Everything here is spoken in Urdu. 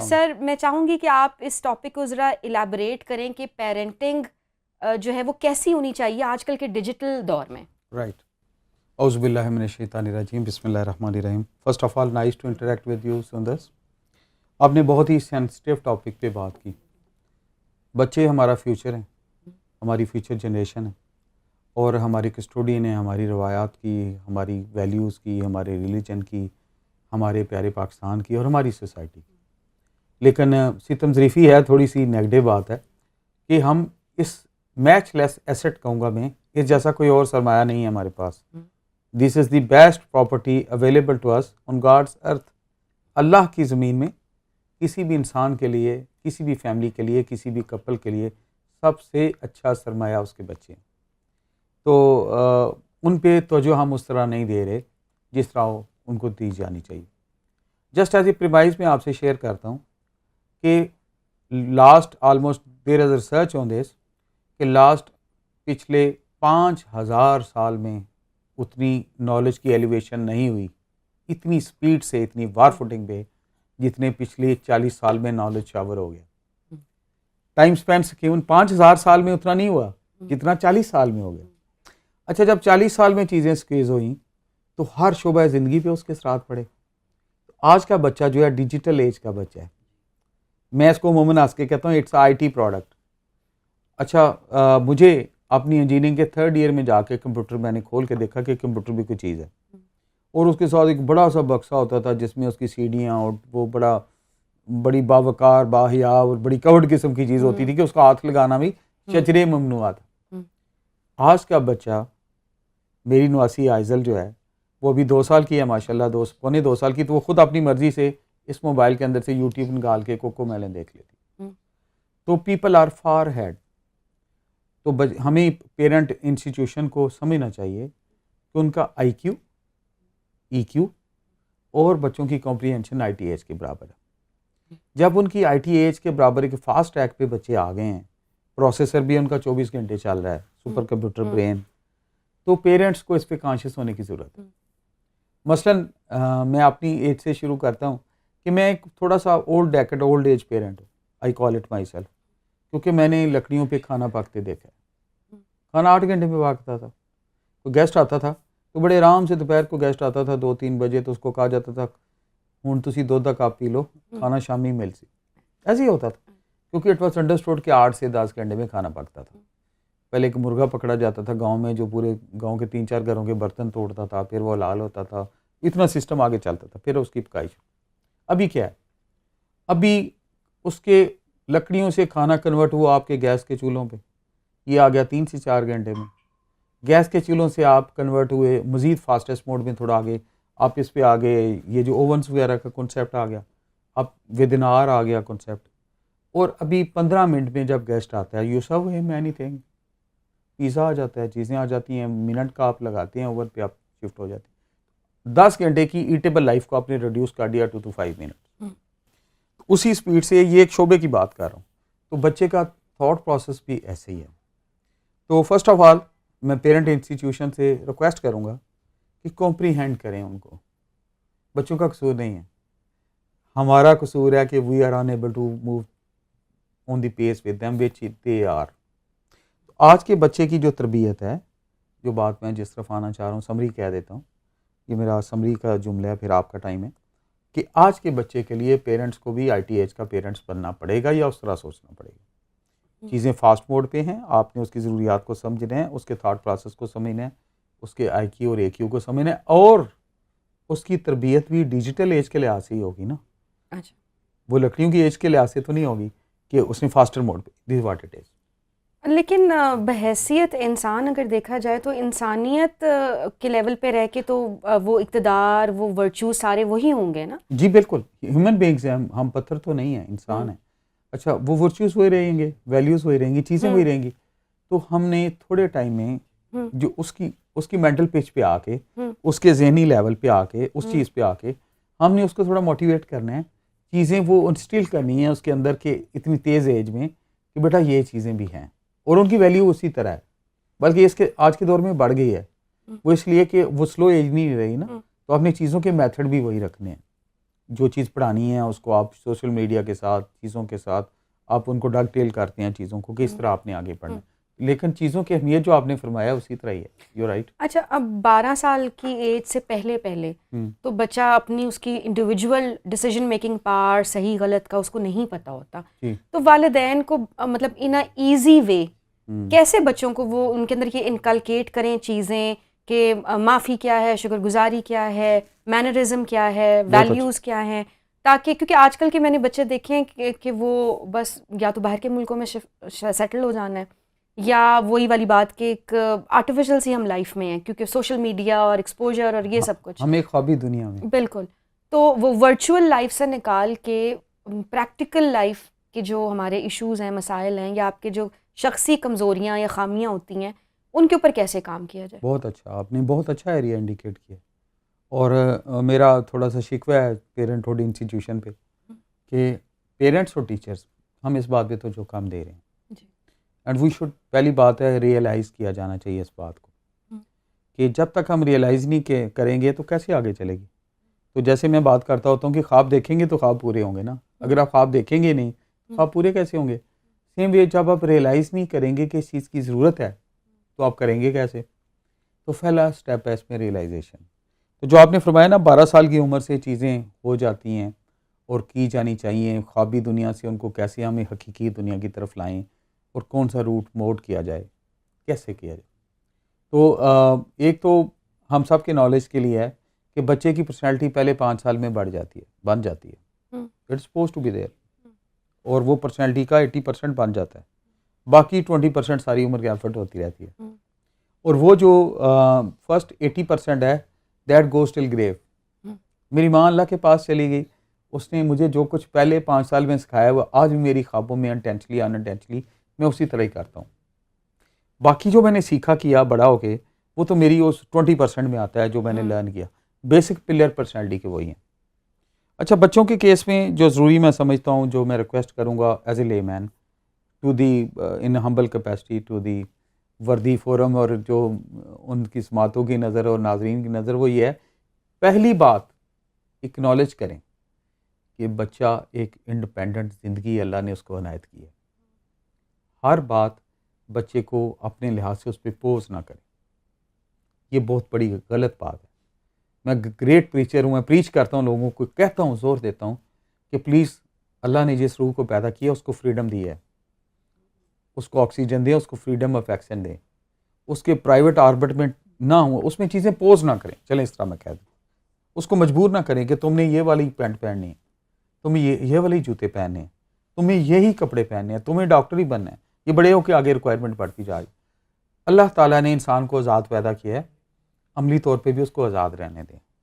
سر میں چاہوں گی کہ آپ اس ٹاپک کو ذرا الیبوریٹ کریں کہ پیرنٹنگ جو ہے وہ کیسی ہونی چاہیے آج کل کے ڈیجیٹل دور میں. رائٹ. اعوذ باللہ من الشیطان الرجیم. بسم اللہ الرحمن الرحیم. First of all nice to interact with you Sundus. آپ نے بہت ہی سینسٹیو ٹاپک پہ بات کی. بچے ہمارا فیوچر ہیں, ہماری فیوچر جنریشن ہے, اور ہماری کسٹوڈین ہیں ہماری روایات کی, ہماری ویلیوز کی, ہمارے ریلیجن کی, ہمارے پیارے پاکستان کی اور ہماری سوسائٹی کی. لیکن ستم ظریفی ہے, تھوڑی سی نیگیٹو بات ہے کہ ہم اس میچ لیس ایسٹ کہوں گا میں, اس جیسا کوئی اور سرمایہ نہیں ہے ہمارے پاس. This is the best property available to us on God's earth. اللہ کی زمین میں کسی بھی انسان کے لیے, کسی بھی فیملی کے لیے, کسی بھی کپل کے لیے سب سے اچھا سرمایہ اس کے بچے ہیں. تو ان پہ توجہ ہم اس طرح نہیں دے رہے جس طرح ان کو دی جانی چاہیے. جسٹ ایز اے پریمائز میں آپ سے شیئر کرتا ہوں کہ last almost there is research on this کہ لاسٹ پچھلے 5000 سال میں اتنی نالج کی ایلیویشن نہیں ہوئی اتنی سپیڈ سے, اتنی وار فوٹنگ پہ, جتنے پچھلے 40 سال میں نالج شاور ہو گیا. ٹائم سپین کیون 5000 سال میں اتنا نہیں ہوا جتنا 40 سال میں ہو گیا. اچھا, جب 40 سال میں چیزیں سکیز ہوئیں تو ہر شعبہ زندگی پہ اس کے اثرات پڑے. آج کا بچہ جو ہے ڈیجیٹل ایج کا بچہ ہے. میں اس کو عموماً ہنس کے کہتا ہوں اٹس آئی ٹی پروڈکٹ. اچھا, مجھے اپنی انجینئرنگ کے 3rd ایئر میں جا کے کمپیوٹر میں نے کھول کے دیکھا کہ کمپیوٹر بھی کوئی چیز ہے, اور اس کے ساتھ ایک بڑا سا بکسہ ہوتا تھا جس میں اس کی سیڑھیاں اور وہ بڑی باوقار باحیا اور بڑی کورڈ قسم کی چیز ہوتی تھی کہ اس کا ہاتھ لگانا بھی شجرے ممنوع تھا. آج کا بچہ, میری نواسی آئزل جو ہے وہ ابھی 2 سال کی ہے ماشاءاللہ, پونے 2 سال کی, تو وہ خود اپنی مرضی سے اس موبائل کے اندر سے یوٹیوب نکال کے کوکو میلن دیکھ لیتی. تو پیپل آر فار ہیڈ. تو ہمیں پیرنٹ انسٹیٹیوشن کو سمجھنا چاہیے کہ ان کا آئی کیو, ای کیو اور بچوں کی کمپریہنشن آئی ٹی ایج کے برابر ہے. جب ان کی آئی ٹی ایج کے برابر ایک فاسٹ ٹریک پہ بچے آ گئے ہیں, پروسیسر بھی ان کا 24 گھنٹے چل رہا ہے, سپر کمپیوٹر برین, تو پیرنٹس کو اس پہ کانشیس ہونے کی ضرورت ہے. مثلاً میں اپنی ایج سے شروع کرتا ہوں کہ میں ایک تھوڑا سا اولڈ ایج پیرنٹ ہوں, آئی کال اٹ مائی سیلف, کیونکہ میں نے لکڑیوں پہ کھانا پکتے دیکھا ہے. کھانا 8 گھنٹے میں پکتا تھا. کوئی گیسٹ آتا تھا تو بڑے آرام سے, دوپہر کو گیسٹ آتا تھا 2-3 بجے, تو اس کو کہا جاتا تھا ہوں تسی دودھ کا کپ پی لو, کھانا شامی مل سی. ایسے ہی ہوتا تھا کیونکہ اٹ واز انڈرسٹوڈ کہ 8 سے 10 گھنٹے میں کھانا پکتا تھا. پہلے ایک مرغا پکڑا جاتا تھا گاؤں میں جو پورے گاؤں کے 3-4 گھروں کے برتن توڑتا تھا, پھر وہ حلال ہوتا تھا, اتنا سسٹم آگے چلتا تھا, پھر اس کی پکائش. ابھی کیا ہے, ابھی اس کے لکڑیوں سے کھانا کنورٹ ہوا آپ کے گیس کے چولہوں پہ, یہ آ گیا 3 سے 4 گھنٹے میں. گیس کے چولہوں سے آپ کنورٹ ہوئے مزید فاسٹسٹ موڈ میں تھوڑا آگے, آپ اس پہ آگے یہ جو اوونس وغیرہ کا کنسیپٹ آ گیا, اب ود ان آور آ گیا کنسیپٹ. اور ابھی 15 منٹ میں جب گیسٹ آتا ہے, یو سرو ہم اینی تھنگ, پیزا آ جاتا ہے, چیزیں آ جاتی ہیں, منٹ کا آپ لگاتے ہیں اوون پہ, آپ شفٹ ہو جاتے ہیں. 10 گھنٹے کی ایٹیبل لائف کو آپ نے ریڈیوس کر دیا 2 to 5 منٹ. اسی سپیڈ سے یہ ایک شعبے کی بات کر رہا ہوں. تو بچے کا تھاٹ پروسیس بھی ایسے ہی ہے. تو فرسٹ آف آل میں پیرنٹ انسٹیٹیوشن سے ریکویسٹ کروں گا کہ کمپریہینڈ کریں ان کو. بچوں کا قصور نہیں ہے, ہمارا قصور ہے کہ we are unable to move on the pace with them which they are. آج کے بچے کی جو تربیت ہے, جو بات میں جس طرف آنا چاہ رہا ہوں, سمری کہہ دیتا ہوں, یہ میرا سمری کا جملہ ہے, پھر آپ کا ٹائم ہے, کہ آج کے بچے کے لیے پیرنٹس کو بھی آئی ٹی ایج کا پیرنٹس بننا پڑے گا یا اس طرح سوچنا پڑے گا. چیزیں فاسٹ موڈ پہ ہیں, آپ نے اس کی ضروریات کو سمجھنا ہے, اس کے تھاٹ پروسیس کو سمجھنا ہے, اس کے آئی کیو اور اے کیو کو سمجھنا ہے, اور اس کی تربیت بھی ڈیجیٹل ایج کے لحاظ سے ہی ہوگی نا. اچھا, وہ لکڑیوں کی ایج کے لحاظ سے تو نہیں ہوگی کہ اس نے فاسٹر موڈ پہ. This what it is. لیکن بحیثیت انسان اگر دیکھا جائے تو انسانیت کے لیول پہ رہ کے تو وہ اقتدار, وہ ورچوز سارے وہی ہوں گے نا. جی بالکل, ہیومن بینگز ہیں ہم پتھر تو نہیں ہیں, انسان ہیں. اچھا, وہ ورچوز وہی رہیں گے, ویلیوز وہی رہیں گی, چیزیں وہی رہیں گی. تو ہم نے تھوڑے ٹائم میں جو اس کی مینٹل پچ پہ آ کے, اس کے ذہنی لیول پہ آ کے, اس چیز پہ آ کے ہم نے اس کو تھوڑا موٹیویٹ کرنا ہے, چیزیں وہ انسٹل کرنی ہیں اس کے اندر کہ اتنی تیز ایج میں کہ بیٹا یہ چیزیں بھی ہیں, اور ان کی ویلیو اسی طرح ہے, بلکہ اس کے آج کے دور میں بڑھ گئی ہے. وہ اس لیے کہ وہ سلو ایج نہیں رہی نا, تو اپنی چیزوں کے میتھڈ بھی وہی رکھنے ہیں. جو چیز پڑھانی ہے اس کو آپ سوشل میڈیا کے ساتھ چیزوں کے ساتھ آپ ان کو ڈگ ٹیل کرتے ہیں چیزوں کو کہ اس طرح آپ نے آگے پڑھنا ہے. لیکن چیزوں کی اہمیت جو آپ نے فرمایا اسی طرح ہی ہے. You right. اچھا اب 12 سال کی ایج سے پہلے تو بچہ اپنی اس کی انڈیویجول ڈیسیجن میکنگ پاور صحیح غلط کا اس کو نہیں پتہ ہوتا, تو والدین کو مطلب ان اے ایزی وے کیسے بچوں کو وہ ان کے اندر یہ انکلکیٹ کریں چیزیں کہ معافی کیا ہے, شکر گزاری کیا ہے, مینرزم کیا ہے, ویلیوز کیا ہیں, تاکہ کیونکہ آج کل کے میں نے بچے دیکھے ہیں کہ وہ بس یا تو باہر کے ملکوں میں سیٹل ہو جانا ہے یا وہی والی بات کہ ایک آرٹیفیشل سی ہم لائف میں ہیں کیونکہ سوشل میڈیا اور ایکسپوجر اور یہ سب کچھ ہم ایک خوابی دنیا میں. بالکل. تو وہ ورچوئل لائف سے نکال کے پریکٹیکل لائف کے جو ہمارے ایشوز ہیں, مسائل ہیں, یا آپ کے جو شخصی کمزوریاں یا خامیاں ہوتی ہیں ان کے اوپر کیسے کام کیا جائے. بہت اچھا, آپ نے بہت اچھا ایریا انڈیکیٹ کیا. اور میرا تھوڑا سا شکوہ ہے پیرنٹ ہوڈ انسٹیٹیوشن پہ کہ پیرنٹس اور ٹیچرز ہم اس بات پہ تو جو کام دے رہے ہیں, اینڈ وی شوڈ, پہلی بات ہے ریئلائز کیا جانا چاہیے اس بات کو کہ جب تک ہم ریئلائز نہیں کریں گے تو کیسے آگے چلے گی. تو جیسے میں بات کرتا ہوتا ہوں کہ خواب دیکھیں گے تو خواب پورے ہوں گے نا, اگر آپ خواب دیکھیں گے نہیں خواب پورے کیسے ہوں گے. سیم وے جب آپ ریئلائز نہیں کریں گے کہ اس چیز کی ضرورت ہے تو آپ کریں گے کیسے. تو پہلا اسٹیپ ہے اس میں ریئلائزیشن. تو جو آپ نے فرمایا نا 12 سال کی عمر سے چیزیں ہو جاتی ہیں اور کی جانی چاہیے, خوابی دنیا سے ان کو کیسے ہمیں حقیقی دنیا کی طرف لائیں اور کون سا روٹ موڈ کیا جائے, کیسے کیا جائے. تو ایک تو ہم سب کے نالج کے لیے ہے کہ بچے کی پرسنالٹی پہلے 5 سال میں بن جاتی ہے it's supposed to be there, اور وہ پرسنالٹی کا 80% بن جاتا ہے, باقی 20% ساری عمر کی ایفرٹ ہوتی رہتی ہے. اور وہ جو فرسٹ 80% ہے دیٹ گوز ٹل گریو. میری ماں اللہ کے پاس چلی گئی, اس نے مجھے جو کچھ پہلے 5 سال میں سکھایا وہ آج بھی میری خوابوں میں انٹینشنلی انٹینشنلی میں اسی طرح ہی کرتا ہوں. باقی جو میں نے سیکھا کیا بڑا ہو کے وہ تو میری اس 20% میں آتا ہے جو میں نے لرن کیا. بیسک پلر پرسنالٹی کے وہی ہیں. اچھا بچوں کے کیس میں جو ضروری میں سمجھتا ہوں, جو میں ریکویسٹ کروں گا as a layman to the in humble capacity to the worthy forum اور جو ان کی سماعتوں کی نظر اور ناظرین کی نظر, وہ یہ ہے پہلی بات اکنالج کریں کہ بچہ ایک انڈیپینڈنٹ زندگی اللہ نے اس کو عنایت کی ہے. ہر بات بچے کو اپنے لحاظ سے اس پہ پوز نہ کریں, یہ بہت بڑی غلط بات ہے. میں گریٹ پریچر ہوں, میں پریچ کرتا ہوں لوگوں کو, کہتا ہوں زور دیتا ہوں کہ پلیز اللہ نے جس روح کو پیدا کیا اس کو فریڈم دی ہے, اس کو آکسیجن دیں, اس کو فریڈم آف ایکشن دیں, اس کے پرائیویٹ آربٹ میں نہ ہوں, اس میں چیزیں پوز نہ کریں. چلیں اس طرح میں کہہ دوں, اس کو مجبور نہ کریں کہ تم نے یہ والی پینٹ پہننی ہے, تمہیں یہ والی جوتے پہننے ہیں, تمہیں یہی کپڑے پہننے ہیں, تمہیں ڈاکٹر ہی بننا ہے. یہ بڑے ہو کے آگے ریکوائرمنٹ بڑھتی جا رہی. اللہ تعالیٰ نے انسان کو آزاد پیدا کیا ہے, عملی طور پہ بھی اس کو آزاد رہنے دیں.